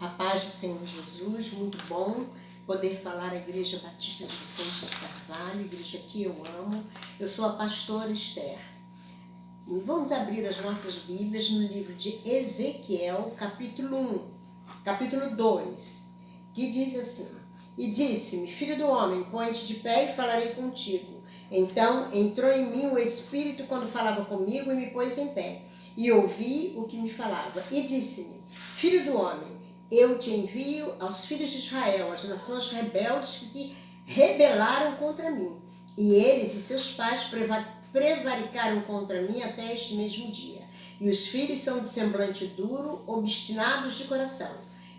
A paz do Senhor Jesus, muito bom poder falar à Igreja Batista de Vicente de Carvalho, igreja que eu amo. Eu sou a pastora Esther. Vamos abrir as nossas Bíblias no livro de Ezequiel, capítulo 2, que diz assim: E disse-me, filho do homem, põe-te de pé e falarei contigo. Então entrou em mim o Espírito quando falava comigo e me pôs em pé. E ouvi o que me falava. E disse-me, filho do homem, eu te envio aos filhos de Israel, as nações rebeldes que se rebelaram contra mim. E eles e seus pais prevaricaram contra mim até este mesmo dia. E os filhos são de semblante duro, obstinados de coração.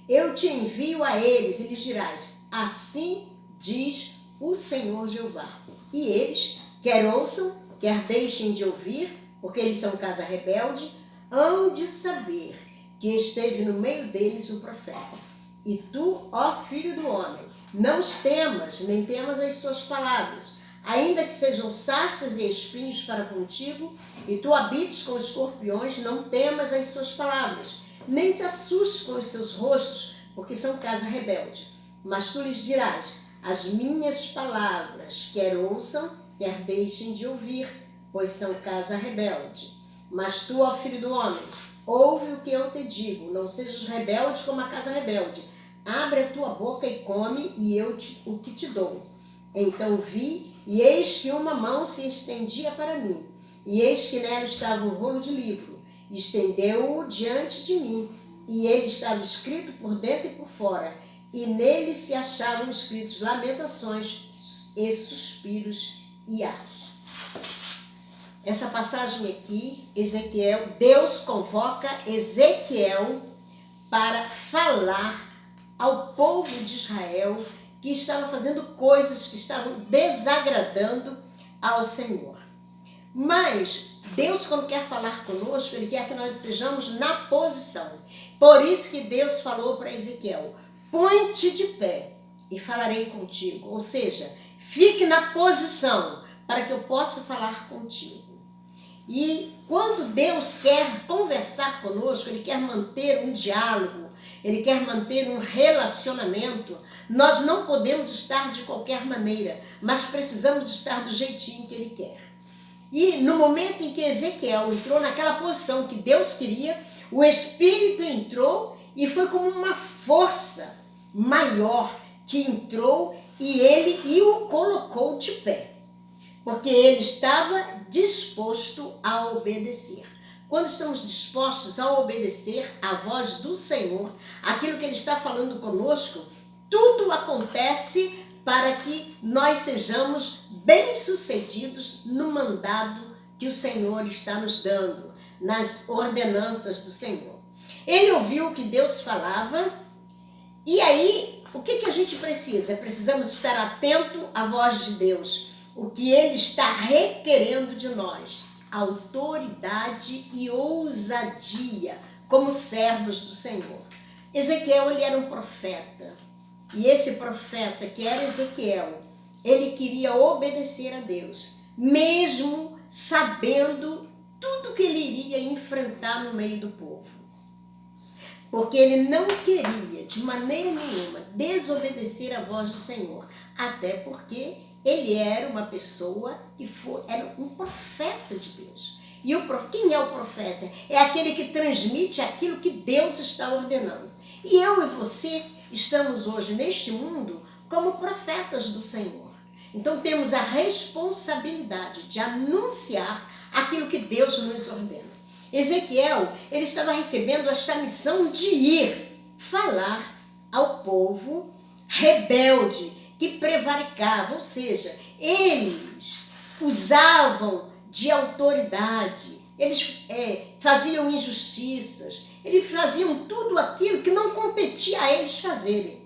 Eu te envio a eles e lhes dirás, assim diz o Senhor Jeová. E eles, quer ouçam, quer deixem de ouvir, porque eles são casa rebelde, hão de saber que esteve no meio deles o profeta. E tu, ó filho do homem, não os temas, nem temas as suas palavras, ainda que sejam sarças e espinhos para contigo, e tu habites com escorpiões, não temas as suas palavras, nem te assustes com os seus rostos, porque são casa rebelde. Mas tu lhes dirás, as minhas palavras, quer ouçam, quer deixem de ouvir, pois são casa rebelde. Mas tu, ó filho do homem, ouve o que eu te digo, não sejas rebelde como a casa rebelde. Abre a tua boca e come, e o que te dou. Então vi, e eis que uma mão se estendia para mim, e eis que nela estava um rolo de livro, e estendeu-o diante de mim, e ele estava escrito por dentro e por fora, e nele se achavam escritos lamentações e suspiros e ais. Essa passagem aqui, Ezequiel, Deus convoca Ezequiel para falar ao povo de Israel que estava fazendo coisas que estavam desagradando ao Senhor. Mas Deus, quando quer falar conosco, Ele quer que nós estejamos na posição. Por isso que Deus falou para Ezequiel, põe-te de pé e falarei contigo. Ou seja, fique na posição para que eu possa falar contigo. E quando Deus quer conversar conosco, Ele quer manter um diálogo, Ele quer manter um relacionamento, nós não podemos estar de qualquer maneira, mas precisamos estar do jeitinho que Ele quer. E no momento em que Ezequiel entrou naquela posição que Deus queria, o Espírito entrou e foi como uma força maior que entrou e o colocou de pé. Porque ele estava disposto a obedecer. Quando estamos dispostos a obedecer à voz do Senhor, aquilo que Ele está falando conosco, tudo acontece para que nós sejamos bem-sucedidos no mandado que o Senhor está nos dando, nas ordenanças do Senhor. Ele ouviu o que Deus falava, e aí, o que a gente precisa? Precisamos estar atento à voz de Deus. O que Ele está requerendo de nós, autoridade e ousadia como servos do Senhor. Ezequiel, ele era um profeta, e esse profeta que era Ezequiel, ele queria obedecer a Deus, mesmo sabendo tudo que ele iria enfrentar no meio do povo. Porque ele não queria, de maneira nenhuma, desobedecer à voz do Senhor, até porque ele era uma pessoa que era um profeta de Deus. E quem é o profeta? É aquele que transmite aquilo que Deus está ordenando. E eu e você estamos hoje neste mundo como profetas do Senhor. Então temos a responsabilidade de anunciar aquilo que Deus nos ordena. Ezequiel, ele estava recebendo esta missão de ir falar ao povo rebelde, que prevaricava, ou seja, eles usavam de autoridade, eles faziam injustiças, eles faziam tudo aquilo que não competia a eles fazerem.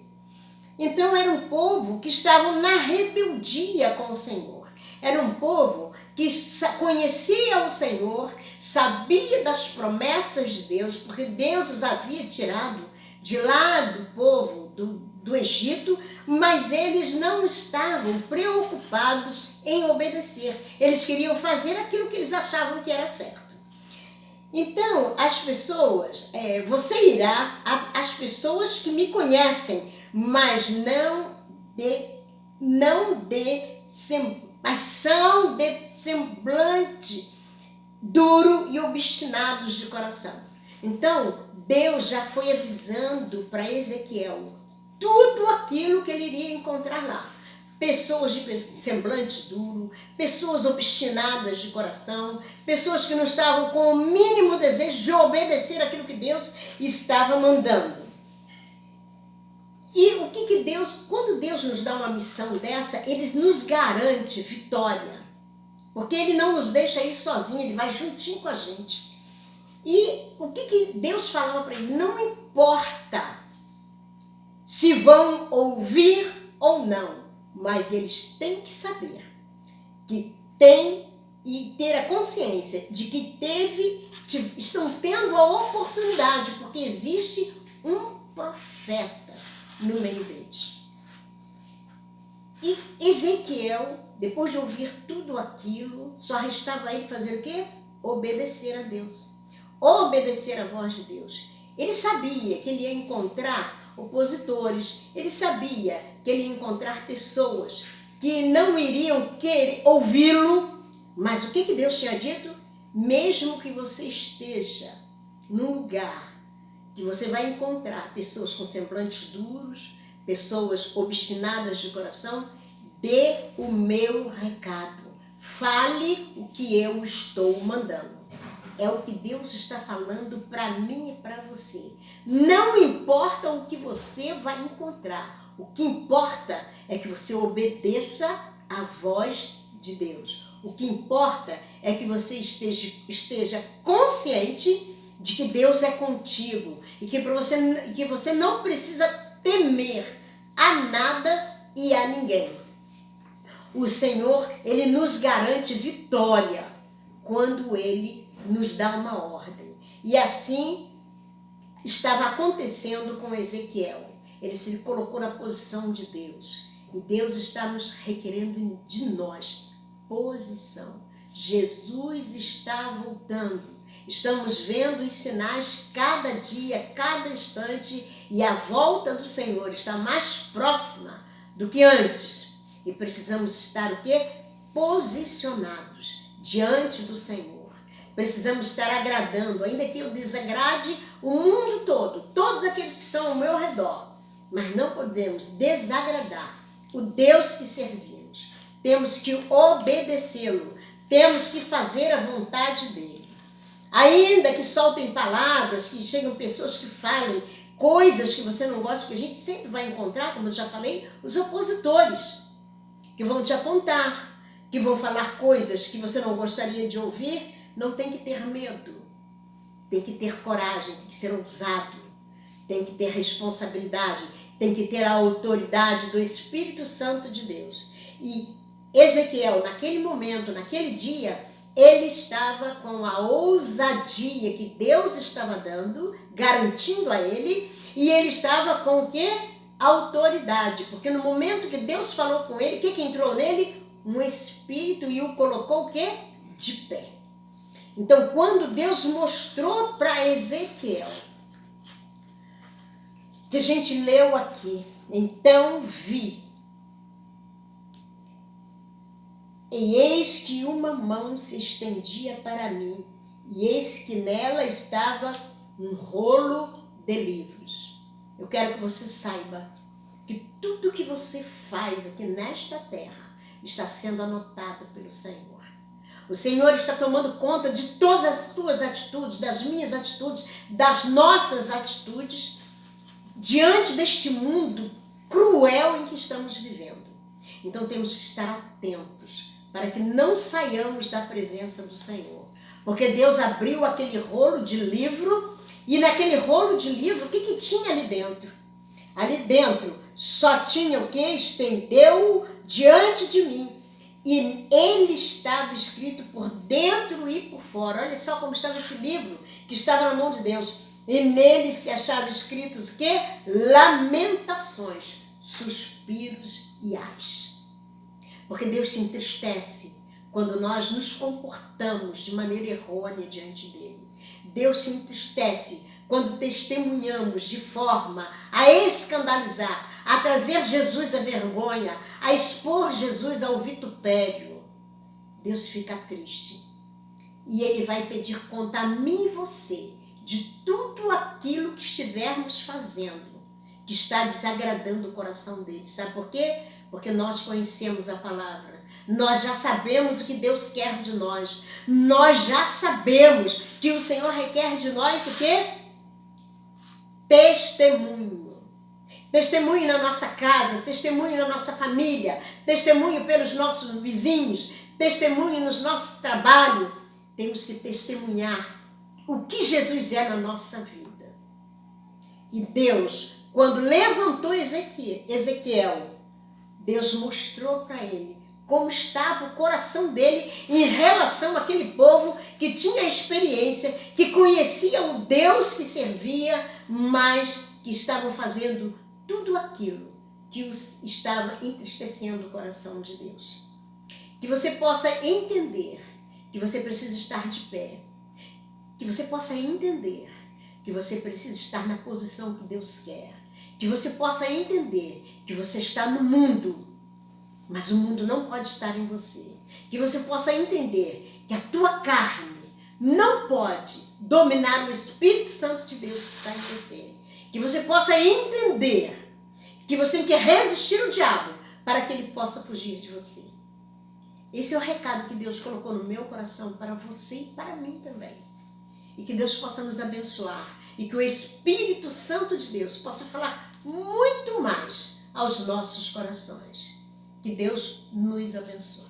Então era um povo que estava na rebeldia com o Senhor, era um povo que conhecia o Senhor, sabia das promessas de Deus, porque Deus os havia tirado de lá do povo do Egito, mas eles não estavam preocupados em obedecer. Eles queriam fazer aquilo que eles achavam que era certo. Então, as pessoas, você irá, as pessoas que me conhecem, mas mas são de semblante duro e obstinados de coração. Então, Deus já foi avisando para Ezequiel tudo aquilo que ele iria encontrar lá. Pessoas de semblante duro, pessoas obstinadas de coração, pessoas que não estavam com o mínimo desejo de obedecer aquilo que Deus estava mandando. E o que Deus, quando Deus nos dá uma missão dessa, Ele nos garante vitória. Porque Ele não nos deixa ir sozinho, Ele vai juntinho com a gente. E o que Deus falava para ele? Não importa se vão ouvir ou não, mas eles têm que saber que tem e ter a consciência de que estão tendo a oportunidade, porque existe um profeta no meio deles. E Ezequiel, depois de ouvir tudo aquilo, só restava ele fazer o quê? Obedecer a Deus. Obedecer a voz de Deus. Ele sabia que ele ia encontrar opositores, ele sabia que ele ia encontrar pessoas que não iriam querer ouvi-lo, mas o que Deus tinha dito? Mesmo que você esteja num lugar que você vai encontrar pessoas com semblantes duros, pessoas obstinadas de coração, dê o meu recado, fale o que eu estou mandando. É o que Deus está falando para mim e para você. Não importa o que você vai encontrar. O que importa é que você obedeça à voz de Deus. O que importa é que você esteja consciente de que Deus é contigo e que você não precisa temer a nada e a ninguém. O Senhor, Ele nos garante vitória quando Ele nos dá uma ordem. E assim estava acontecendo com Ezequiel. Ele se colocou na posição de Deus. E Deus está nos requerendo de nós posição. Jesus está voltando. Estamos vendo os sinais cada dia, cada instante. E a volta do Senhor está mais próxima do que antes. E precisamos estar o quê? Posicionados diante do Senhor. Precisamos estar agradando, ainda que eu desagrade o mundo todo, todos aqueles que estão ao meu redor. Mas não podemos desagradar o Deus que servimos. Temos que obedecê-lo, temos que fazer a vontade dele. Ainda que soltem palavras, que chegam pessoas que falem coisas que você não gosta, que a gente sempre vai encontrar, como eu já falei, os opositores, que vão te apontar, que vão falar coisas que você não gostaria de ouvir. Não tem que ter medo, tem que ter coragem, tem que ser ousado, tem que ter responsabilidade, tem que ter a autoridade do Espírito Santo de Deus. E Ezequiel, naquele momento, naquele dia, ele estava com a ousadia que Deus estava dando, garantindo a ele, e ele estava com o quê? Autoridade, porque no momento que Deus falou com ele, o que entrou nele? Um espírito e o colocou o quê? De pé. Então, quando Deus mostrou para Ezequiel, que a gente leu aqui, então vi, e eis que uma mão se estendia para mim, e eis que nela estava um rolo de livros. Eu quero que você saiba que tudo que você faz aqui nesta terra está sendo anotado pelo Senhor. O Senhor está tomando conta de todas as tuas atitudes, das minhas atitudes, das nossas atitudes, diante deste mundo cruel em que estamos vivendo. Então temos que estar atentos para que não saiamos da presença do Senhor. Porque Deus abriu aquele rolo de livro, e naquele rolo de livro, o que tinha ali dentro? Ali dentro só tinha o que? Estendeu diante de mim. E ele estava escrito por dentro e por fora. Olha só como estava esse livro que estava na mão de Deus. E nele se achavam escritos o quê? Lamentações, suspiros e ais. Porque Deus se entristece quando nós nos comportamos de maneira errônea diante dele. Deus se entristece quando testemunhamos de forma a escandalizar, a trazer Jesus à vergonha, a expor Jesus ao vitupério. Deus fica triste. E Ele vai pedir conta a mim e você de tudo aquilo que estivermos fazendo, que está desagradando o coração dele. Sabe por quê? Porque nós conhecemos a palavra. Nós já sabemos o que Deus quer de nós. Nós já sabemos que o Senhor requer de nós o quê? Testemunho. Testemunho na nossa casa, testemunho na nossa família, testemunho pelos nossos vizinhos, testemunho nos nossos trabalhos. Temos que testemunhar o que Jesus é na nossa vida. E Deus, quando levantou Ezequiel, Deus mostrou para ele como estava o coração dele em relação àquele povo que tinha experiência, que conhecia o Deus que servia, mas que estavam fazendo tudo aquilo que os estava entristecendo o coração de Deus. Que você possa entender que você precisa estar de pé, que você possa entender que você precisa estar na posição que Deus quer, que você possa entender que você está no mundo, mas o mundo não pode estar em você. Que você possa entender que a tua carne não pode dominar o Espírito Santo de Deus que está em você. Que você possa entender que você tem que resistir ao diabo para que ele possa fugir de você. Esse é o recado que Deus colocou no meu coração para você e para mim também. E que Deus possa nos abençoar e que o Espírito Santo de Deus possa falar muito mais aos nossos corações. Que Deus nos abençoe.